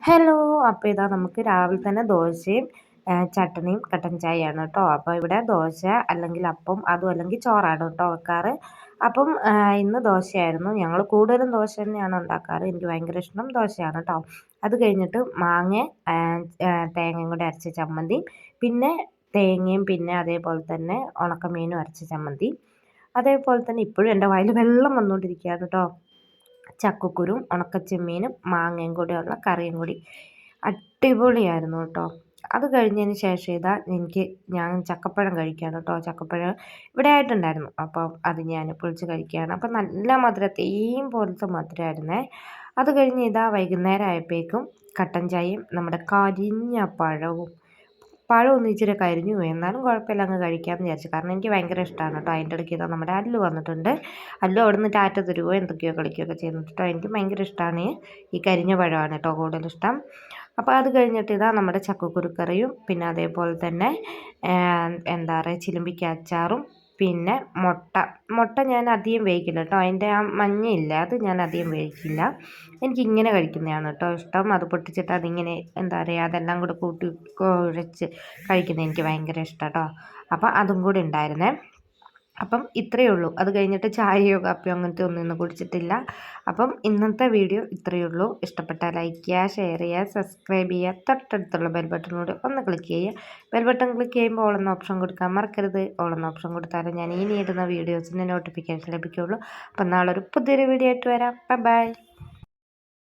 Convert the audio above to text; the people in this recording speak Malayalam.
ഹലോ. അപ്പോൾ ഇതാ നമുക്ക് രാവിലെ തന്നെ ദോശയും ചട്നിയും കട്ടൻ ചായയാണ് കേട്ടോ. അപ്പോൾ ഇവിടെ ദോശ അല്ലെങ്കിൽ അപ്പം അതും അല്ലെങ്കിൽ ചോറാണ് കേട്ടോ വെക്കാറ്. അപ്പം ഇന്ന് ദോശയായിരുന്നു. ഞങ്ങൾ കൂടുതലും ദോശ തന്നെയാണ് ഉണ്ടാക്കാറ്. എനിക്ക് ഭയങ്കര ഇഷ്ടം ദോശയാണ് കേട്ടോ. അത് കഴിഞ്ഞിട്ട് മാങ്ങ തേങ്ങയും കൂടെ അരച്ച ചമ്മന്തി, പിന്നെ തേങ്ങയും പിന്നെ അതേപോലെ തന്നെ ഉണക്കമീനും അരച്ച ചമ്മന്തി. അതേപോലെ തന്നെ ഇപ്പോഴും എൻ്റെ വായിൽ വെള്ളം വന്നുകൊണ്ടിരിക്കുകയാണ് കേട്ടോ. ചക്കക്കുരും ഉണക്കച്ചെമ്മീനും മാങ്ങയും കൂടെയുള്ള കറിയും കൂടി അടിപൊളിയായിരുന്നു കേട്ടോ. അത് കഴിഞ്ഞതിന് ശേഷം ഞാൻ ചക്കപ്പഴം കഴിക്കുകയാണ് കേട്ടോ. ചക്കപ്പഴം ഇവിടെ ആയിട്ടുണ്ടായിരുന്നു, അപ്പം അത് ഞാൻ പൊളിച്ച് കഴിക്കുകയാണ്. അപ്പം നല്ല മധുരം, തേൻ പോലത്തെ മധുരമായിരുന്നേ. അത് കഴിഞ്ഞ് വൈകുന്നേരം ആയപ്പോഴേക്കും കട്ടൻ ചായയും നമ്മുടെ കരിഞ്ഞ പഴം ഒന്ന് ഇച്ചിരി കരിഞ്ഞു പോയി, എന്നാലും കുഴപ്പമില്ല, അങ്ങ് കഴിക്കാമെന്ന് വിചാരിച്ചു. കാരണം എനിക്ക് ഭയങ്കര ഇഷ്ടമാണ് കേട്ടോ. അതിൻ്റെ ഇടയ്ക്ക് നമ്മുടെ അല്ലു വന്നിട്ടുണ്ട്. അല്ലു അവിടെ നിന്ന് ടാറ്റ തരുവോ എന്തൊക്കെയോ കളിക്കുകയൊക്കെ ചെയ്യുന്നുണ്ട് കേട്ടോ. എനിക്ക് ഭയങ്കര ഇഷ്ടമാണ് ഈ കരിഞ്ഞ പഴമാണ് കേട്ടോ കൂടുതലിഷ്ടം. അപ്പോൾ അത് കഴിഞ്ഞിട്ട് നമ്മുടെ ചക്കക്കുരുക്കറിയും പിന്നെ അതേപോലെ തന്നെ എന്താ പറയുക ചിലുമ്പിക്ക അച്ചാറും പിന്നെ മുട്ട ഞാൻ അധികം വേവിക്കില്ല കേട്ടോ. അതിൻ്റെ ആ മഞ്ഞയില്ല, അത് ഞാൻ അധികം വേവിക്കില്ല. എനിക്കിങ്ങനെ കഴിക്കുന്നതാണ് കേട്ടോ ഇഷ്ടം. അത് പൊട്ടിച്ചിട്ട് അതിങ്ങനെ എന്താ പറയുക അതെല്ലാം കൂടെ കൂട്ടി കുഴച്ച് കഴിക്കുന്നത് എനിക്ക് ഭയങ്കര ഇഷ്ടം കേട്ടോ. അപ്പോൾ അതും കൂടി ഉണ്ടായിരുന്നേ. അപ്പം ഇത്രയേ ഉള്ളൂ. അത് കഴിഞ്ഞിട്ട് ചായയോ കാപ്പിയോ അങ്ങനത്തെ ഒന്നും ഇന്ന് കുടിച്ചിട്ടില്ല. അപ്പം ഇന്നത്തെ വീഡിയോ ഇത്രയേ ഉള്ളൂ. ഇഷ്ടപ്പെട്ടാൽ ലൈക്ക് ചെയ്യുക, ഷെയർ ചെയ്യുക, സബ്സ്ക്രൈബ് ചെയ്യുക, തൊട്ടടുത്തുള്ള ബെൽ ബട്ടണിലൂടെ ഒന്ന് ക്ലിക്ക് ചെയ്യുക. ബെൽ ബട്ടൺ ക്ലിക്ക് ചെയ്യുമ്പോൾ ഓൾ എന്ന ഓപ്ഷൻ കൊടുക്കാൻ മറക്കരുത്. ഓൾ എന്ന ഓപ്ഷൻ കൊടുത്താലും ഞാൻ ഇനി ഇടുന്ന വീഡിയോസിൻ്റെ നോട്ടിഫിക്കേഷൻ ലഭിക്കുകയുള്ളൂ. അപ്പം നാളെ ഒരു പുതിയൊരു വീഡിയോ ആയിട്ട് വരാം. ബൈ.